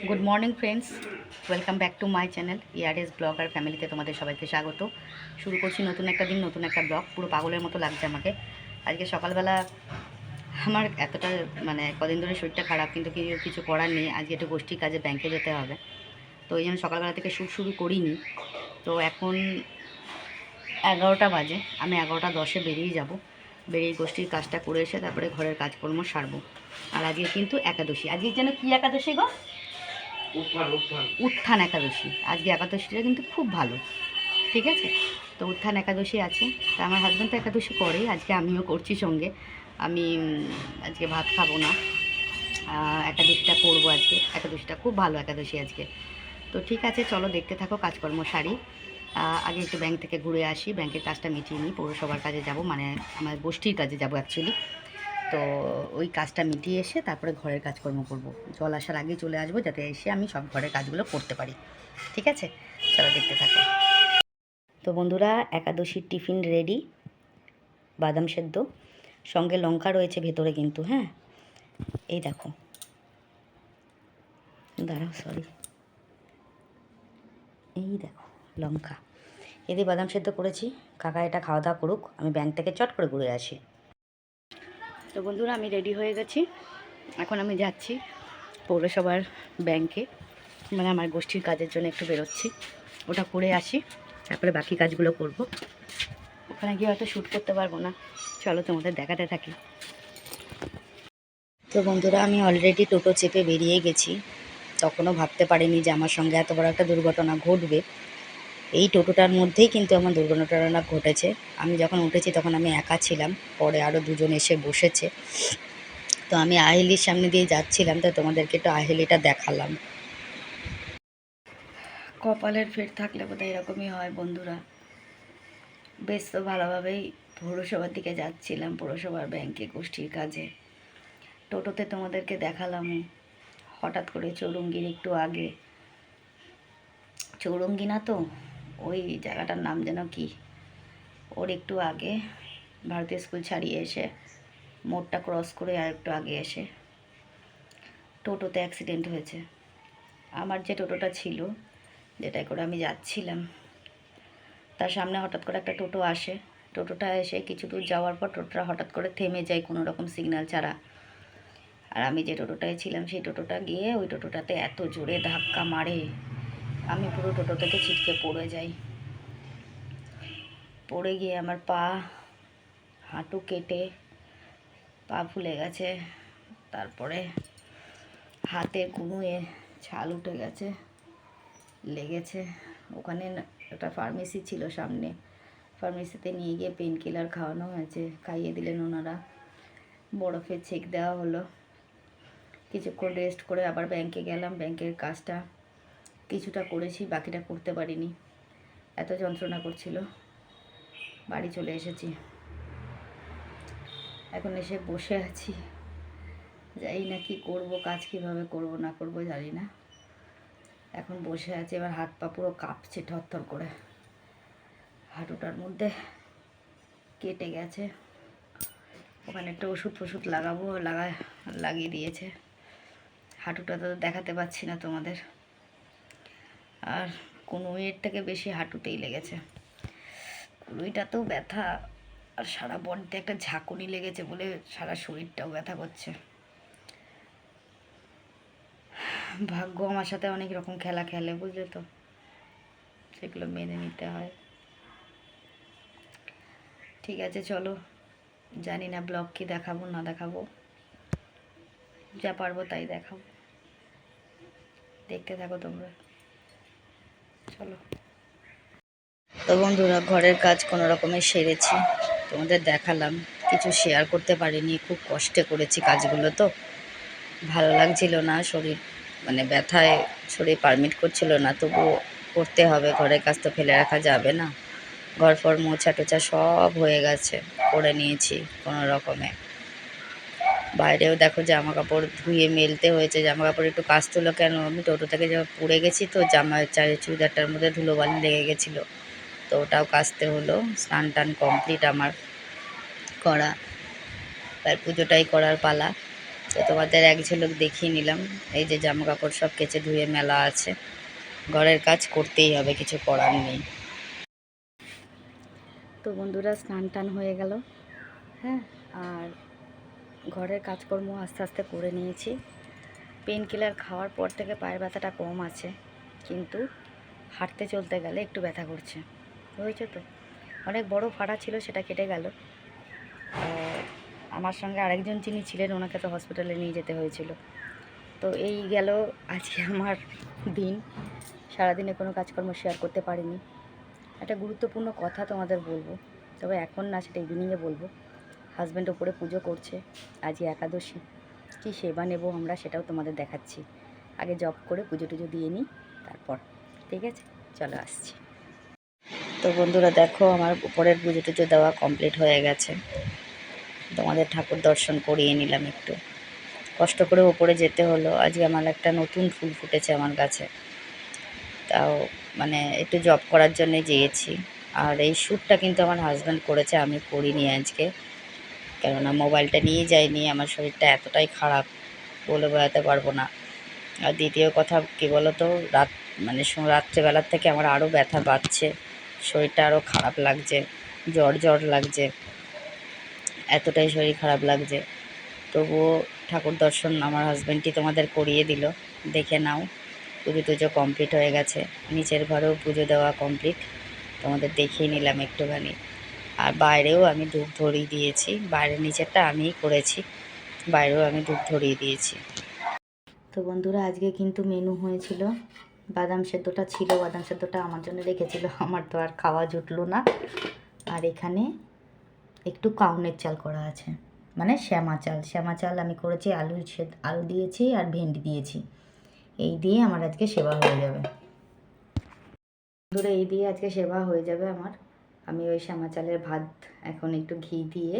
Good morning friends, welcome back to my channel ইয়ারএস blog আর ফ্যামিলিতে তোমাদের সবাইকে স্বাগত। শুরু করছি নতুন একটা দিন, নতুন একটা ব্লগ। পুরো পাগলের মতো লাগছে আমাকে আজকে সকালবেলা। আমার এতটা কদিন ধরে শরীরটা খারাপ, কিন্তু কিছু করার নেই। আজকে একটু গোষ্ঠীর কাজে ব্যাংকে যেতে হবে, তো ওই জন্য সকালবেলা থেকে শুরু করিনি। তো এখন 11টা বাজে, আমি 11টা 10-এ বেরিয়ে যাব। বেরিয়ে গোষ্ঠীর কাজটা করে এসে তারপরে ঘরের কাজকর্ম সারবো। আর আজকে কিন্তু একাদশী। আজকে যেন কী একাদশী গো? উত্থান একাদশী। আজকে একাদশীটা কিন্তু খুব ভালো, ঠিক আছে? তো উত্থান একাদশী আছে। তা আমার হাজব্যান্ড তো একাদশী করে, আজকে আমিও করছি সঙ্গে। আমি আজকে ভাত খাবো না, একাদশীটা করবো আজকে। একাদশীটা খুব ভালো একাদশী আজকে। তো ঠিক আছে, চলো দেখতে থাকো কাজকর্ম সারি। আগে একটু ব্যাংক থেকে ঘুরে আসি, ব্যাংকের কাজটা মিটিয়ে নিই। পৌরসভার কাজে যাব, আমার গোষ্ঠীর কাজে যাব অ্যাকচুয়ালি। তো ওই কাজটা মিটিয়ে এসে তারপরে ঘরের কাজকর্ম করব। জল আসার আগেই চলে আসবো, যাতে এসে আমি সব ঘরের কাজগুলো করতে পারি। ঠিক আছে, চলো দেখতে থাকো। তো বন্ধুরা, একাদশীর টিফিন রেডি। বাদাম সেদ্ধ, সঙ্গে লঙ্কা রয়েছে ভেতরে কিন্তু। হ্যাঁ, এই দেখো, দাঁড়াও, সরি, এই দেখো লঙ্কা। এদের বাদাম সেদ্ধ করেছি। কাকা এটা খাওয়া দাওয়া করুক, আমি ব্যাংক থেকে চট করে ঘুরে আসি। তো বন্ধুরা, আমি রেডি হয়ে গেছি। এখন আমি যাচ্ছি পৌরসভার ব্যাংকে, আমার গোষ্ঠীর কাজের জন্য একটু বেরোচ্ছি। ওটা করে আসি, তারপরে বাকি কাজগুলো করব। ওখানে গিয়ে হয়তো শ্যুট করতে পারবো না, চলো তোমাদের দেখাতে থাকি। তো বন্ধুরা, আমি অলরেডি টোটো চেপে বেরিয়ে গেছি। তখনও ভাবতে পারিনি যে আমার সঙ্গে এত বড় একটা দুর্ঘটনা ঘটবে। এই টোটোটার মধ্যেই কিন্তু আমার দুর্ঘটনা ঘটেছে। আমি যখন উঠেছি তখন আমি একা ছিলাম, পরে আরও দুজন এসে বসেছে। তো আমি আহেলির সামনে দিয়ে যাচ্ছিলাম, তো তোমাদেরকে একটু আহেলিটা দেখালাম। কপালের ফের থাকলে বোধহয় এরকমই হয় বন্ধুরা। বেশ তো ভালোভাবেই পৌরসভার দিকে যাচ্ছিলাম, পৌরসভার ব্যাংকে গোষ্ঠীর কাজে। টোটোতে তোমাদেরকে দেখালাম, হঠাৎ করে চৌরঙ্গির একটু আগে, চৌরঙ্গি না তো, ওই জায়গাটার নাম যেন কি, ওর একটু আগে ভারতীয় স্কুল ছাড়িয়ে এসে মোড়টা ক্রস করে আর একটু আগে এসে টোটোতে অ্যাক্সিডেন্ট হয়েছে। আমার যে টোটোটা ছিল, যেটাই করে আমি যাচ্ছিলাম, তার সামনে হঠাৎ করে একটা টোটো আসে। টোটোটা এসে কিছু দূর যাওয়ার পর টোটোটা হঠাৎ করে থেমে যায় কোনো রকম সিগন্যাল ছাড়া। আর আমি যে টোটোটায় ছিলাম সেই টোটোটা গিয়ে ওই টোটোটাতে এত জোরে ধাক্কা মারে, আমি পুরো টোটো থেকে ছিটকে পড়ে যাই। পড়ে গিয়ে আমার পা, হাঁটু কেটে পা ফুলে গেছে। তারপরে হাতে কুনুয়ে ছাল উঠে গেছে, লেগেছে। ওখানে একটা ফার্মেসি ছিল সামনে, ফার্মেসিতে নিয়ে গিয়ে পেন কিলার খাওয়ানো হয়েছে, খাইয়ে দিলেন ওনারা। বরফের ছেঁক দেওয়া হলো। কিছুক্ষণ রেস্ট করে আবার ব্যাংকে গেলাম। ব্যাংকের কাজটা কিছুটা করেছি, বাকিটা করতে পারিনি, এত যন্ত্রণা করছিল। বাড়ি চলে এসেছি, এখন এসে বসে আছি। জানি না কী করবো, কাজ কীভাবে করবো না করবো জানি না। এখন বসে আছি, এবার হাত পা পুরো কাঁপছে থরথর করে। হাঁটুটার মধ্যে কেটে গেছে, ওখানে একটা ওষুধ ফষুধ লাগাবো, লাগিয়ে দিয়েছে। হাঁটুটা তো দেখাতে পাচ্ছি না তোমাদের, আর কনুইয়ের থেকে বেশি হাঁটুতেই লেগেছে। কনুইটাতেও ব্যথা, আর সারা বডিতে একটা ঝাঁকুনি লেগেছে বলে সারা শরীরটাও ব্যথা করছে। ভাগ্য আমার সাথে অনেক রকম খেলা খেলে, বুঝলে তো, সেগুলো মেনে নিতে হয়। ঠিক আছে, চলো, জানি না ব্লগ কি দেখাবো না দেখাবো, যা পারবো তাই দেখাবো, দেখতে থাকো তোমরা, চলো। তো বন্ধুরা, ঘরের কাজ কোনো রকমে সেরেছি, তোমাদের দেখালাম। কিছু শেয়ার করতে পারিনি, খুব কষ্টে করেছি কাজগুলো। তো ভালো লাগছিল না, শরীর ব্যথায় শরীর পারমিট করছিল না, তবুও করতে হবে। ঘরের কাজ তো ফেলে রাখা যাবে না। ঘর ফর মোছা টোছা সব হয়ে গেছে, করে নিয়েছি কোনো রকমে। বাইরেও দেখো জামা কাপড় ধুয়ে মেলতে হয়েছে। জামা কাপড় একটু কাচতেলো কেন, আমি টোটো থেকে পুড়ে গেছি, তো চুড়িদারটার মধ্যে ধুলোবালি লেগে গেছিলো, তো ওটাও কাচতে হলো। স্নান টান কমপ্লিট আমার করা, তার পুজোটাই করার পালা। তো তোমাদের এক ঝলক দেখিয়ে নিলাম। এই যে জামা কাপড় সব কেচে ধুয়ে মেলা আছে, ঘরের কাজ করতেই হবে, কিছু করার নেই। তো বন্ধুরা স্নান টান হয়ে গেল, হ্যাঁ, আর ঘরের কাজকর্ম আস্তে আস্তে করে নিয়েছি। পেন কিলার খাওয়ার পর থেকে পায়ের ব্যথাটা কম আছে, কিন্তু হাঁটতে চলতে গেলে একটু ব্যথা করছে, বুঝেছো তো। অনেক বড় ফাড়া ছিল, সেটা কেটে গেল। আমার সঙ্গে আরেকজন যিনি ছিলেন, ওনাকে তো হসপিটালে নিয়ে যেতে হয়েছিল। তো এই গেল আজকে আমার দিন। সারাদিনে কোনো কাজকর্ম শেয়ার করতে পারিনি। একটা গুরুত্বপূর্ণ কথা তোমাদের বলবো, তবে এখন না, সেটা ইভিনিংয়ে বলবো। হাজব্যান্ড ওপরে পুজো করছে, আজই একাদশী। কী সেবা নেব আমরা, সেটাও তোমাদের দেখাচ্ছি। আগে জব করে পুজো টুজো দিয়ে নিই, তারপর। ঠিক আছে, চলো আসছি। তো বন্ধুরা দেখো, আমার উপরের পুজো টুজো দেওয়া কমপ্লিট হয়ে গেছে। তোমাদের ঠাকুর দর্শন করিয়ে নিলাম একটু। কষ্ট করে ওপরে যেতে হলো। আজকে আমার একটা নতুন ফুল ফুটেছে আমার কাছে, তাও মানে একটু জব করার জন্যে গিয়েছি। আর এই শ্যুটটা কিন্তু আমার হাজব্যান্ড করেছে, আমি করিনি আজকে, কেননা মোবাইলটা নিয়ে যাইনি। আমার শরীরটা এতটাই খারাপ, বলে বোঝাতে পারবো না। আর দ্বিতীয় কথা কী বলো তো, মানে রাত্রেবেলার থেকে আমার আরও ব্যথা বাড়ছে, শরীরটা আরও খারাপ লাগছে, জ্বর জ্বর লাগছে, এতটাই শরীর খারাপ লাগছে। তবুও ঠাকুর দর্শন আমার হাজব্যান্ডই তোমাদের করিয়ে দিল, দেখে নাও। পুজো টুজো কমপ্লিট হয়ে গেছে, নিচের ঘরেও পুজো দেওয়া কমপ্লিট, তোমাদের দেখিয়ে নিলাম একটুখানি। আর বাইরেও আমি ধূপ ধরিয়ে দিয়েছি, বাইরের নিচেরটা আমিই করেছি, বাইরেও আমি ধূপ ধরিয়ে দিয়েছি। তো বন্ধুরা আজকে কিন্তু মেনু হয়েছিল, বাদাম সেদ্ধটা ছিল, বাদাম সেদ্ধটা আমার জন্য রেখেছিল, আমার তো আর খাওয়া জুটলো না। আর এখানে একটু কাউনের চাল করা আছে, মানে শ্যামা চাল আমি করেছি, আলু দিয়েছি আর ভেন্ডি দিয়েছি। এই দিয়ে আমার আজকে সেবা হয়ে যাবে বন্ধুরা, এই দিয়ে আজকে সেবা হয়ে যাবে আমার। আমি ওই শ্যামা চালের ভাত এখন একটু ঘি দিয়ে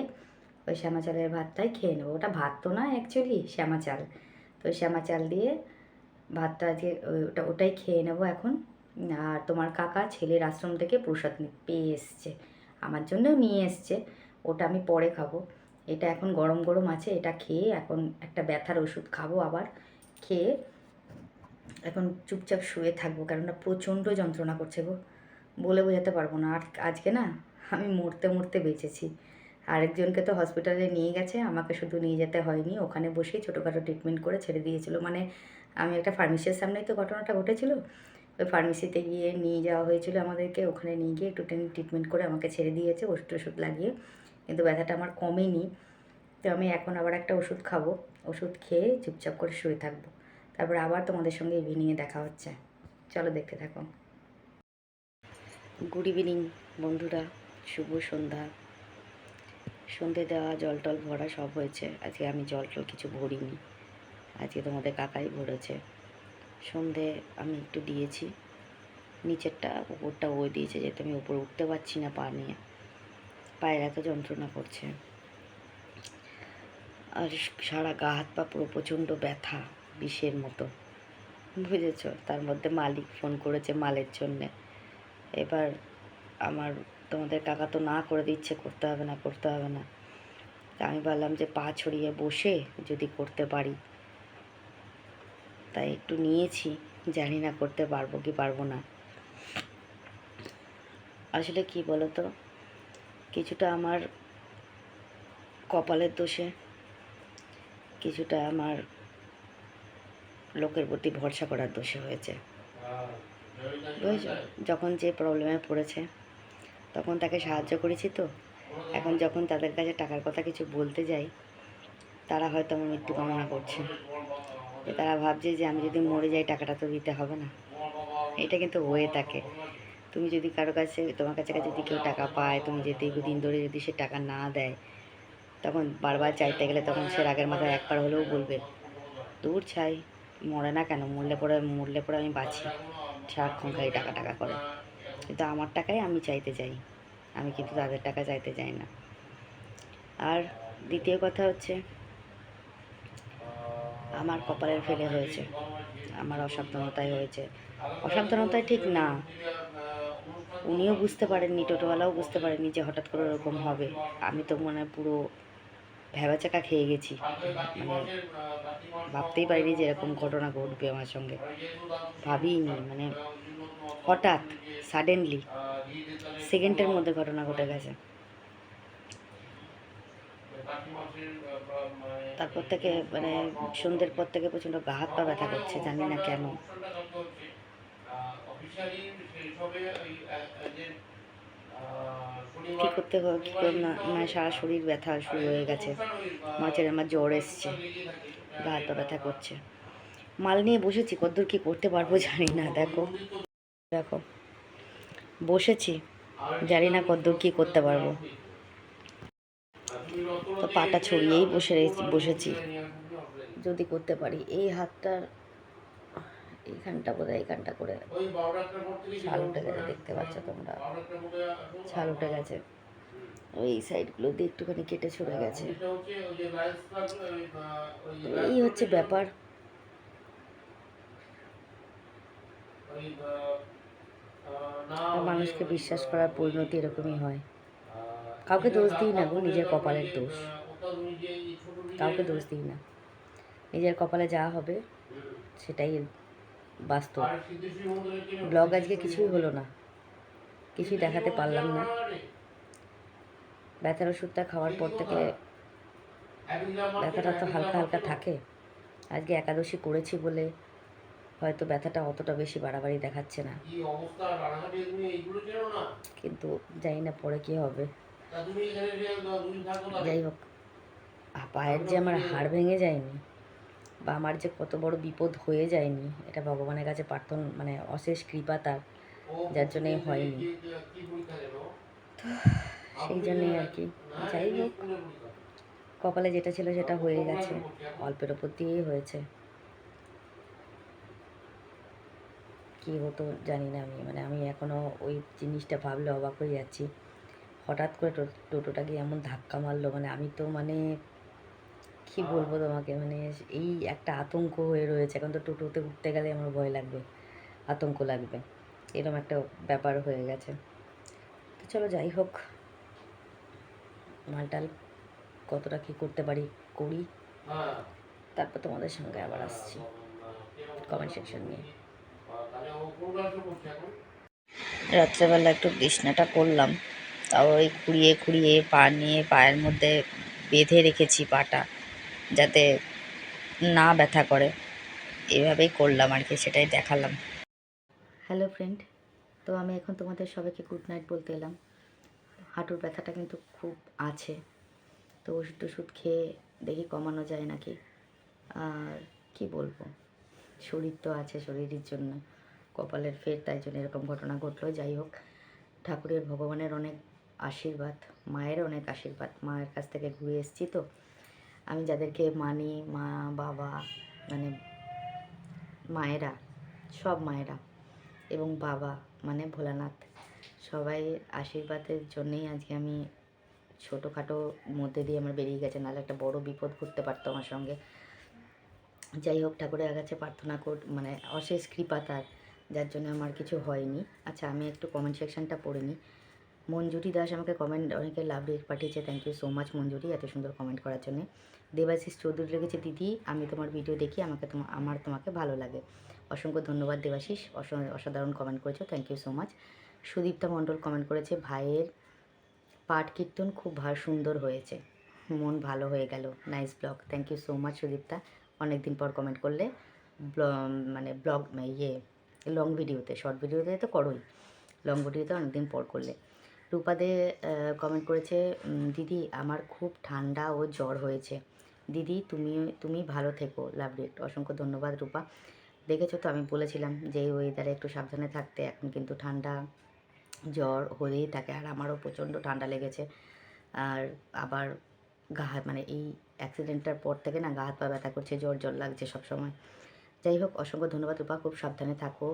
ওই শ্যামা চালের ভাতটাই খেয়ে নেবো। ওটা ভাত তো না, অ্যাকচুয়ালি শ্যামা চাল। তো শ্যামা চাল দিয়ে ভাতটা আজকে ওটাই খেয়ে নেবো এখন। আর তোমার কাকা ছেলের আশ্রম থেকে প্রসাদ পেয়ে এসছে, আমার জন্যও নিয়ে এসছে, ওটা আমি পরে খাবো। এটা এখন গরম গরম আছে, এটা খেয়ে এখন একটা ব্যথার ওষুধ খাবো আবার। খেয়ে এখন চুপচাপ শুয়ে থাকবো, কেননা প্রচণ্ড যন্ত্রণা করছে গো, বলে বোঝাতে পারবো না। আর আজকে না আমি মরতে মরতে বেঁচেছি। আরেকজনকে তো হসপিটালে নিয়ে গেছে, আমাকে শুধু নিয়ে যেতে হয়নি, ওখানে বসেই ছোটোখাটো ট্রিটমেন্ট করে ছেড়ে দিয়েছিল। মানে আমি একটা ফার্মেসির সামনেই তো ঘটনাটা ঘটেছিল, ওই ফার্মেসিতে গিয়ে নিয়ে যাওয়া হয়েছিল আমাদেরকে, ওখানে নিয়ে গিয়ে একটু ট্রিটমেন্ট করে আমাকে ছেড়ে দিয়েছে ওষুধ টষুধ লাগিয়ে, কিন্তু ব্যথাটা আমার কমেনি। তো আমি এখন আবার একটা ওষুধ খাবো, ওষুধ খেয়ে চুপচাপ করে শুয়ে থাকবো, তারপরে আবার তোমাদের সঙ্গে ইভিনিংয়ে দেখা হচ্ছে। চলো দেখতে থাকো। গুড ইভিনিং বন্ধুরা, শুভ সন্ধ্যা। সন্ধে দেওয়া, জল টল ভরা সব হয়েছে। আজকে আমি জল টল কিছু ভরিনি, আজকে তোমাদের কাকাই ভরেছে। সন্ধে আমি একটু দিয়েছি, নিচেরটা উপরটা ও দিয়েছে, যেহেতু আমি উপরে উঠতে পারছি না পা নিয়ে, পায়ের এত যন্ত্রণা করছে। আর সারা গা হাত পা পুরো প্রচণ্ড ব্যথা, বিষের মতো, বুঝেছ। তার মধ্যে মালিক ফোন করেছে মালের জন্যে। এবার আমার তোমাদের কাকা তো না করে দিচ্ছে, করতে হবে না করতে হবে না। তা আমি বললাম যে পা ছড়িয়ে বসে যদি করতে পারি, তাই একটু নিয়েছি, জানি না করতে পারবো কি পারবো না। আসলে কি বলো তো, কিছুটা আমার কপালের দোষে, কিছুটা আমার লোকের প্রতি ভরসা করার দোষে হয়েছে, বুঝেছ। যখন যে প্রবলেমে পড়েছে তখন তাকে সাহায্য করেছি, তো এখন যখন তাদের কাছে টাকার কথা কিছু বলতে যাই, তারা হয়তো আমার মৃত্যু কামনা করছে, যে তারা ভাবছে যে আমি যদি মরে যাই টাকাটা তো দিতে হবে না। এটা কিন্তু হয়ে থাকে। তুমি যদি কারো কাছে, তোমার কাছে যদি কেউ টাকা পায়, তুমি যে দীর্ঘদিন ধরে যদি সে টাকা না দেয়, তখন বারবার চাইতে গেলে তখন সে রাগের মাথায় একবার হলেও বলবে, দূর ছাই, মরে না কেন, মরলে পরে আমি বাঁচি, সারাক্ষণ খাই টাকা টাকা করে। কিন্তু আমার টাকাই আমি চাইতে চাই, আমি কিন্তু তাদের টাকা চাইতে চাই না। আর দ্বিতীয় কথা হচ্ছে, আমার কপালের ফেলে হয়েছে, আমার অসাবধানতায় হয়েছে। অসাবধানতায় ঠিক না, উনিও বুঝতে পারেননি, টোটোওয়ালাও বুঝতে পারেননি যে হঠাৎ করে ওরকম হবে। আমি তো মনে পুরো ভ্যাবাচাকা খেয়ে গেছি, মানে ভাবতেই পারিনি যে এরকম ঘটনা ঘটবে আমার সঙ্গে, ভাবিনি, মানে হঠাৎ সাডেনলি সেকেন্ডের মধ্যে ঘটনা ঘটে গেছে। তারপর থেকে মানে সন্ধ্যের পর থেকে প্রচণ্ড গা হাত পা ব্যথা করছে, জানি না কেন। কী করতে হবে কী করে না, মানে সারা শরীর ব্যথা শুরু হয়ে গেছে, মাঝে আমার জ্বর এসছে, গা হাত পা ব্যথা করছে। মাল নিয়ে বসেছি, কতদূর কী করতে পারবো জানি না। দেখো দেখো বসেছি, জানি না কতদূর কী করতে পারবো। তো পাটা ছড়িয়েই বসেছি, যদি করতে পারি। এই হাতটার এইখানটা বোধ হয় এইখানটা করে ছাল উঠে গেছে, দেখতে পাচ্ছ তোমরা, ছাল উঠে গেছে। ওই সাইডগুলো দিয়ে একটুখানি কেটে ছড়ে গেছে। এই হচ্ছে ব্যাপার। আর মানুষকে বিশ্বাস করার পরিণতি এরকমই হয়। কাউকে দোষ দিই না গো, নিজের কপালের দোষ। কাউকে দোষ দিই না, নিজের কপালে যা হবে সেটাই বাস্তব। ব্লগ আজকে কিছুই হলো না, কিছুই দেখাতে পারলাম না। ব্যথার ওষুধটা খাওয়ার পর থেকে ব্যথাটা তো হালকা হালকা থাকে। আজকে একাদশী করেছি বলে হয়তো ব্যথাটা অতটা বেশি বাড়াবাড়ি দেখাচ্ছে না, কিন্তু জানি না পরে কী হবে। যাই হোক, পায়ের যে আমার হাড় ভেঙে যায়নি বা আমার যে কত বড় বিপদ হয়ে যায়নি, এটা ভগবানের কাছে প্রার্থনা, মানে অশেষ কৃপা তার, যার জন্যই হয়নি। সেই জন্যই আর কি। যাই হোক, কপালে যেটা ছিল সেটা হয়ে গেছে, অল্পের ওপর দিয়েই হয়েছে। কী হতো জানি না আমি, মানে আমি এখনও ওই জিনিসটা ভাবলে অবাক হয়ে যাচ্ছি। হঠাৎ করে টোটোটা গিয়ে এমন ধাক্কা মারলো, মানে আমি তো মানে কী বলবো তোমাকে, মানে এই একটা আতঙ্ক হয়ে রয়েছে। এখন তো টোটোতে উঠতে গেলে আমার ভয় লাগবে, আতঙ্ক লাগবে, এরকম একটা ব্যাপার হয়ে গেছে। তো চলো যাই হোক, মালটাল কতটা কী করতে পারি করি, তারপর তোমাদের সঙ্গে আবার আসছি কমেন্ট সেকশন নিয়ে। রাত্রেবেলা একটু বিছনাটা করলাম, তাও ওই খুঁড়িয়ে খুঁড়িয়ে পা নিয়ে পায়ের মধ্যে বেঁধে রেখেছি পাটা, যাতে না ব্যথা করে, এভাবেই করলাম আর কি, সেটাই দেখালাম। হ্যালো ফ্রেন্ড, তো আমি এখন তোমাদের সবাইকে গুড নাইট বলতে এলাম। হাঁটুর ব্যথাটা কিন্তু খুব আছে, তো ওষুধ টষুধ খেয়ে দেখি কমানো যায় নাকি। আর কি বলবো, শরীর তো আছে, শরীরের জন্য কপালের ফের, তাই জন্য এরকম ঘটনা ঘটলো। যাই হোক, ঠাকুরের ভগবানের অনেক আশীর্বাদ, মায়ের অনেক আশীর্বাদ, মায়ের কাছ থেকে ঘুরে এসেছি। তো আমি যাদেরকে মানি, মা বাবা, মানে মায়েরা, সব মায়েরা এবং বাবা মানে ভোলানাথ, সবাই আশীর্বাদের জন্যেই আজকে আমি ছোটোখাটো মধ্যে দিয়ে আমার বেরিয়ে গেছে, নাহলে একটা বড় বিপদ ঘটতে পারতো আমার সঙ্গে। যাই হোক, ঠাকুরের কাছে প্রার্থনা মানে অশেষ কৃপা তার, যার জন্য আমার কিছু হয়নি। আচ্ছা, আমি একটু কমেন্ট সেকশনটা পড়ে নিই। মঞ্জুরি দাস আমাকে কমেন্ট অনেকে লাভ রেট পাঠিয়েছে, থ্যাংক ইউ সো মাচ মঞ্জুরি, এত সুন্দর কমেন্ট করার জন্য। দেবাশিস চৌধুরী লিখেছে, দিদি আমি তোমার ভিডিও দেখি, আমার তোমাকে ভালো লাগে। অসংখ্য ধন্যবাদ দেবাশিস, অসাধারণ কমেন্ট করেছো, thank you so much. Sudipta Mondal comment করেছে, ভাইয়ের পাঠ কীর্তন খুব সুন্দর হয়েছে, মন ভালো হয়ে গেল, nice blog. Thank you so much Sudipta, অনেক দিন পর কমেন্ট করলে, মানে ব্লগ লং ভিডিওতে, শর্ট ভিডিওতে তো করোই, লং ভিডিওতে অনেকদিন পর করলে। রূপাদে কমেন্ট করেছে, দিদি আমার খুব ঠান্ডা ও জ্বর হয়েছে, দিদি তুমি ভালো থেকো, লাভ রেট। অসংখ্য ধন্যবাদ রূপা। দেখেছো তো, আমি বলেছিলাম যে এই ওয়েদারে একটু সাবধানে থাকতে, এখন কিন্তু ঠান্ডা জ্বর হয়েই থাকে, আর আমারও প্রচণ্ড ঠান্ডা লেগেছে। আর আবার মানে এই অ্যাক্সিডেন্টটার পর থেকে না গা হাত পা ব্যথা করছে, জ্বর জ্বর লাগছে সবসময়। যাই হোক, অসংখ্য ধন্যবাদ রূপা, খুব সাবধানে থাকো,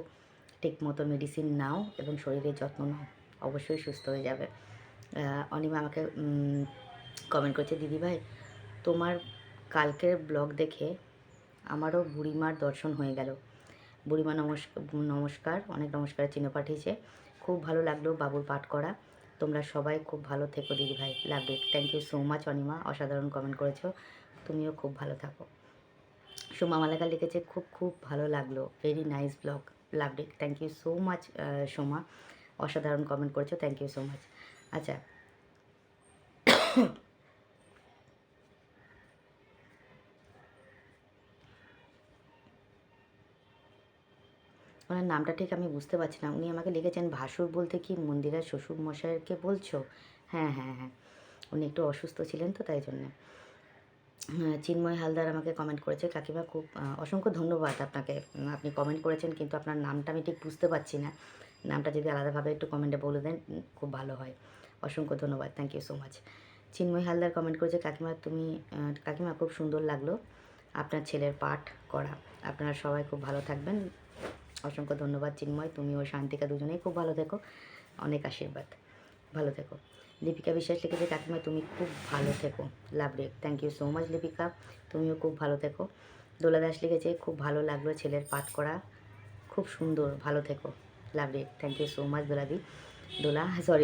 ঠিক মতো মেডিসিন নাও এবং শরীরের যত্ন নাও, অবশ্যই সুস্থ হয়ে যাবে। অনিমা আমাকে কমেন্ট করছে, দিদিভাই তোমার কালকের ব্লগ দেখে আমারও বুড়িমার দর্শন হয়ে গেল। বুড়িমা নমস্কার, অনেক নমস্কারের চিহ্ন পাঠিয়েছে। খুব ভালো লাগলো বাবুর পাঠ করা, তোমরা সবাই খুব ভালো থেকো দিদিভাই, love it. Thank you so much Anima, অসাধারণ কমেন্ট করেছো, তুমিও খুব ভালো থাকো। সোমা মালাকার লিখেছে খুব খুব ভালো লাগলো, very nice blog, love it. Thank you so much Soma, অসাধারণ কমেন্ট করেছো, থ্যাংক ইউ সো মাচ। আচ্ছা, ওনার নামটা ঠিক আমি বুঝতে পারছি না। উনি আমাকে লিখেছেন ভাসুর বলতে কি মন্দিরার শ্বশুর মশাইকে বলছো? হ্যাঁ হ্যাঁ হ্যাঁ, উনি একটু অসুস্থ ছিলেন তো তাই জন্যে। চিন্ময় হালদার আমাকে কমেন্ট করেছে, কাকিমা খুব অসংখ্য ধন্যবাদ আপনাকে, আপনি কমেন্ট করেছেন কিন্তু আপনার নামটা আমি ঠিক বুঝতে পারছি না, নামটা যদি আলাদাভাবে একটু কমেন্টে বলে দেন খুব ভালো হয়। অসংখ্য ধন্যবাদ, thank you so much. Chinmoy Haldar comment করেছে, কাকিমা তুমি কাকিমা খুব সুন্দর লাগলো আপনার ছেলের পাঠ করা, আপনারা সবাই খুব ভালো থাকবেন। অসংখ্য ধন্যবাদ চিন্ময়, তুমি ও শান্তিকা দুজনেই খুব ভালো থেকো, অনেক আশীর্বাদ, ভালো থেকো। লিপিকা বিশ্বাস লিখেছে, কাকিমা তুমি খুব ভালো থেকো, love rate. Thank you so much Lipika, তুমিও খুব ভালো থেকো। দোলা দাস লিখেছে, খুব ভালো লাগলো ছেলের পাঠ করা, খুব সুন্দর, ভালো থেকো, love rate. Thank you so much দোলাদি,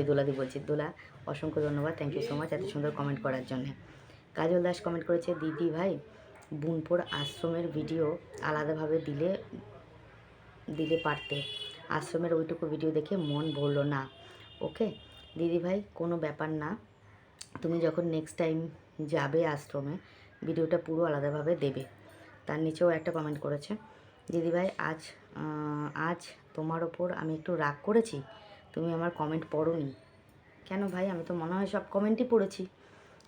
দোলাদি বলছি, দোলা, অসংখ্য ধন্যবাদ, থ্যাংক ইউ সো মাচ এত সুন্দর কমেন্ট করার জন্যে। কাজল দাস কমেন্ট করেছে, দিদি ভাই বুনপুর আশ্রমের ভিডিও আলাদাভাবে দিলে দিলে পারতে, আশ্রমের ওইটুকু ভিডিও দেখে মন ভরলো না। ওকে দিদিভাই, কোনো ব্যাপার না, তুমি যখন নেক্সট টাইম যাবে আশ্রমে ভিডিওটা পুরো আলাদাভাবে দেবে। তার নিচেও একটা কমেন্ট করেছে, দিদিভাই আজ তোমার ওপর আমি একটু রাগ করেছি, তুমি আমার কমেন্ট পড়োনি কেন? ভাই আমি তো মনে হয় সব কমেন্টই পড়েছি,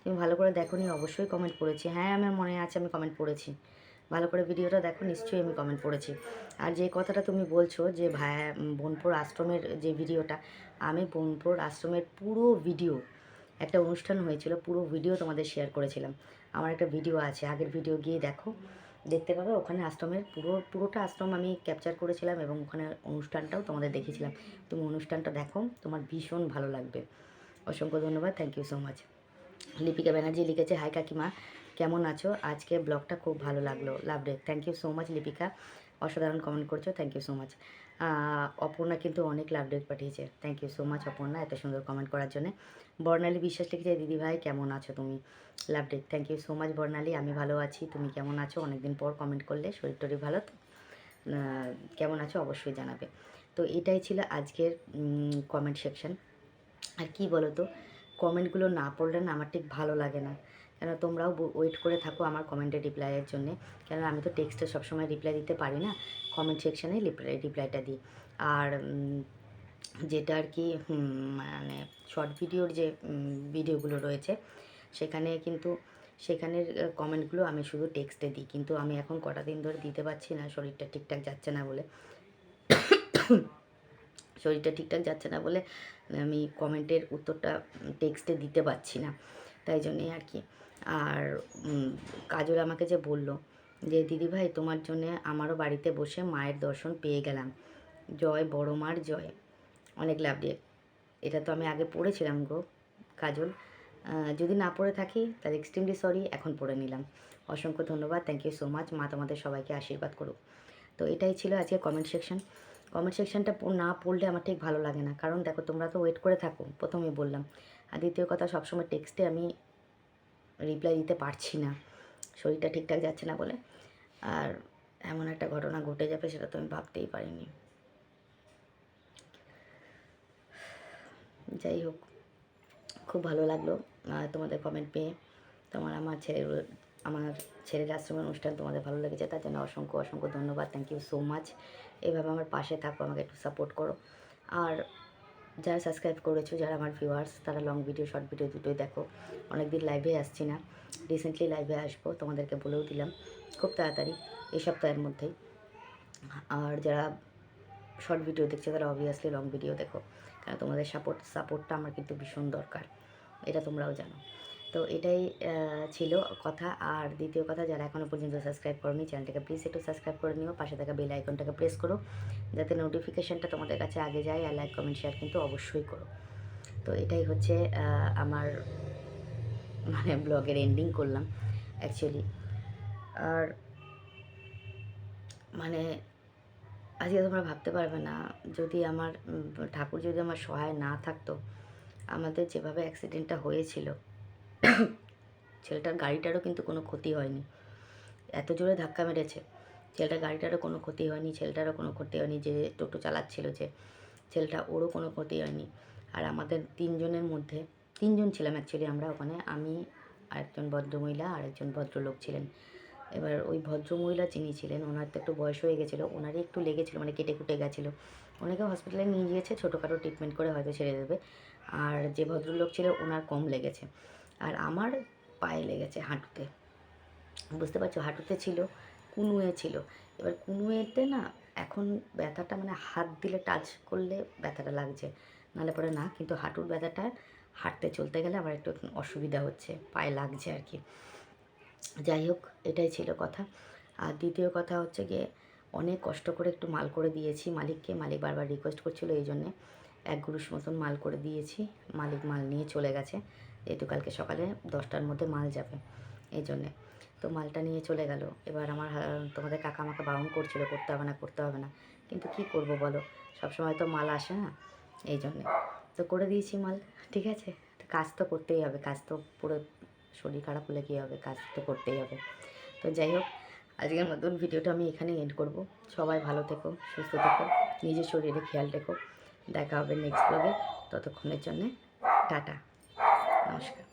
তুমি ভালো করে দেখোনি? অবশ্যই কমেন্ট পড়েছি, হ্যাঁ আমার মনে আছে আমি কমেন্ট পড়েছি, ভালো করে ভিডিওটা দেখো, নিশ্চয়ই আমি কমেন্ট পড়েছি। আর যে কথাটা তুমি বলছো যে বোনপুর আশ্রমের যে ভিডিওটা, আমি বোনপুর আশ্রমের পুরো ভিডিও, একটা অনুষ্ঠান হয়েছিল পুরো ভিডিও তোমাদের শেয়ার করেছিলাম, আমার একটা ভিডিও আছে, আগের ভিডিও গিয়ে দেখো, দেখতে পাবে, ওখানে আশ্রমের পুরোটা আশ্রম আমি ক্যাপচার করেছিলাম এবং ওখানে অনুষ্ঠানটাও তোমাদের দেখেছিলাম। তুমি অনুষ্ঠানটা দেখো, তোমার ভীষণ ভালো লাগবে। অসংখ্য ধন্যবাদ, thank you so much. Lipika Banerjee লিখেছে, হাই কাকিমা কেমন আছো, আজকে ব্লগটা খুব ভালো লাগলো, লাভ রে। Thank you so much Lipika, অসাধারণ কমেন্ট করছো, thank you so much. Aparna কিন্তু অনেক লাভ রেট পাঠিয়েছে, thank you so much Aparna এত সুন্দর কমেন্ট করার জন্য। বর্ণালী বিশ্বাস লিখেছে, দিদি ভাই কেমন আছো তুমি, love rate. Thank you so much Barnali, আমি ভালো আছি, তুমি কেমন আছো? অনেকদিন পর কমেন্ট করলে, শরীর টরীর ভালো তো? কেমন আছো অবশ্যই জানাবে। তো এটাই ছিল আজকের কমেন্ট সেকশন। আর কি বলো তো, কমেন্টগুলো না পড়লে না আমার ঠিক ভালো লাগে না, কেন তোমরাও ওয়েট করে থাকো আমার কমেন্টের রিপ্লাইয়ের জন্যে, কেন আমি তো টেক্সটে সবসময় রিপ্লাই দিতে পারি না, কমেন্ট সেকশানে রিপ্লাইটা দিই। আর যেটা আর কি মানে শর্ট ভিডিওর যে ভিডিওগুলো রয়েছে সেখানে কিন্তু সেখানের কমেন্টগুলো আমি শুধু টেক্সটে দিই, কিন্তু আমি এখন কটা দিন ধরে দিতে পারছি না, শরীরটা ঠিকঠাক যাচ্ছে না বলে, শরীরটা ঠিকঠাক যাচ্ছে না বলে আমি কমেন্টের উত্তরটা টেক্সটে দিতে পারছি না, তাই জন্যে আর কি। আর কাজল আমাকে যে বলল যে দিদিভাই তোমার জন্যে আমারও বাড়িতে বসে মায়ের দর্শন পেয়ে গেলাম, জয় বড় মার জয়, অনেক লাভ দিয়ে। এটা তো আমি আগে পড়েছিলাম গো কাজল, যদি না পড়ে থাকি তাহলে এক্সট্রিমলি সরি, এখন পড়ে নিলাম। অসংখ্য ধন্যবাদ, থ্যাংক ইউ সো মাচ, মা তোমাদের সবাইকে আশীর্বাদ করুক। তো এটাই ছিল আজকে কমেন্ট সেকশন। কমেন্ট সেকশনটা না পড়লে আমার ঠিক ভালো লাগে না, কারণ দেখো তোমরা তো ওয়েট করে থাকো, প্রথমেই বললাম। আর দ্বিতীয় কথা, সবসময় টেক্সটে আমি রিপ্লাই দিতে পারছি না, শরীরটা ঠিকঠাক যাচ্ছে না বলে। আর এমন একটা ঘটনা ঘটে যাবে সেটা তো আমি ভাবতেই পারিনি। যাই হোক, খুব ভালো লাগলো তোমাদের কমেন্ট পেয়ে। আমার ছেলের আশ্রমের অনুষ্ঠান তোমাদের ভালো লেগেছে, তার জন্য অসংখ্য অসংখ্য ধন্যবাদ, থ্যাংক ইউ সো মাচ। এইভাবে আমার পাশে থাকো, আমাকে একটু সাপোর্ট করো। আর যারা সাবস্ক্রাইব করেছো, যারা আমার ভিউয়ার্স, তারা লং ভিডিও শর্ট ভিডিও দুটোই দেখো। অনেক দিন লাইভে আসছি না, রিসেন্টলি লাইভে আসবো, তোমাদেরকে বলেও দিলাম খুব তাড়াতাড়ি, এই সপ্তাহের মধ্যেই। আর যারা শর্ট ভিডিও দেখছে তারা অবভিয়াসলি লং ভিডিও দেখো, কারণ তোমাদের সাপোর্টটা আমার কিন্তু ভীষণ দরকার, এটা তোমরাও জানো। তো এটাই ছিল কথা। আর দ্বিতীয় কথা, যারা এখনও পর্যন্ত সাবস্ক্রাইব করোনি চ্যানেলটাকে প্লিজ একটু সাবস্ক্রাইব করে নিও, পাশে থাকা বেল আইকনটাকে প্রেস করো যাতে নোটিফিকেশানটা তোমাদের কাছে আগে যায়, আর লাইক কমেন্ট শেয়ার কিন্তু অবশ্যই করো। তো এটাই হচ্ছে আমার মানে ব্লগের এন্ডিং করলাম অ্যাকচুয়ালি। আর মানে আজকে তোমরা ভাবতে পারবে না, যদি আমার ঠাকুর যদি আমার সহায় না থাকতো, আমাদের যেভাবে অ্যাক্সিডেন্টটা হয়েছিল, ছেলেটার গাড়িটারও কিন্তু কোনো ক্ষতি হয়নি, এত জোরে ধাক্কা মেরেছে, ছেলেটার গাড়িটারও কোনো ক্ষতি হয়নি, ছেলেটারও কোনো ক্ষতি হয়নি, যে টোটো চালাচ্ছিল যে ছেলেটা, ওরও কোনো ক্ষতি হয়নি। আর আমাদের তিনজনের মধ্যে, তিনজন ছিলাম অ্যাকচুয়ালি আমরা ওখানে, আমি আরেকজন ভদ্রমহিলা আর একজন ভদ্রলোক ছিলেন। এবার ওই ভদ্রমহিলা যিনি ছিলেন, ওনার তো একটু বয়স হয়ে গেছিলো, ওনারই একটু লেগেছিলো, মানে কেটে কুটে গেছিলো, ওনাকে হসপিটালে নিয়ে গিয়েছে, ছোটোখাটো ট্রিটমেন্ট করে হয়তো ছেড়ে দেবে। আর যে ভদ্রলোক ছিল ওনার কম লেগেছে, আর আমার পায়ে লেগেছে, হাঁটুতে, বুঝতে পারছো, হাঁটুতে ছিল, কুনুয়ে ছিল। এবার কুনুয়েতে না এখন ব্যথাটা, মানে হাত দিলে টাচ করলে ব্যথাটা লাগছে, নাহলে পরে না, কিন্তু হাঁটুর ব্যথাটা হাঁটতে চলতে গেলে আমার একটু অসুবিধা হচ্ছে, পায়ে লাগছে আর কি। যাই হোক, এটাই ছিল কথা। আর দ্বিতীয় কথা হচ্ছে গিয়ে, অনেক কষ্ট করে একটু মাল করে দিয়েছি মালিককে, মালিক বারবার রিকোয়েস্ট করছিল, এই জন্যে 1 গুরুশ মতন মাল করে দিয়েছি। মালিক মাল নিয়ে চলে গেছে, যেহেতু কালকে সকালে 10টার মধ্যে মাল যাবে, এই জন্যে। তো মালটা নিয়ে চলে গেল। এবার আমার তোমাদের কাকা আমাকে বারণ করছিল, করতে হবে না, করতে হবে না, কিন্তু কী করব বলো, সবসময় তো মাল আসে না, এই জন্যে। তো করে দিয়েছি মাল, ঠিক আছে, তো কাজ তো করতেই হবে, কাজ তো পুরো, শরীর খারাপ হলে কী হবে, কাজ তো করতেই হবে। তো যাই হোক, আজকের মতন ভিডিওটা আমি এখানে এন্ড করব। সবাই ভালো থেকো, সুস্থ থেকো, নিজের শরীরে খেয়াল রেখো। দেখা হবে নেক্সট ব্লগে, ততক্ষণের জন্যে টাটা, নমস্কার।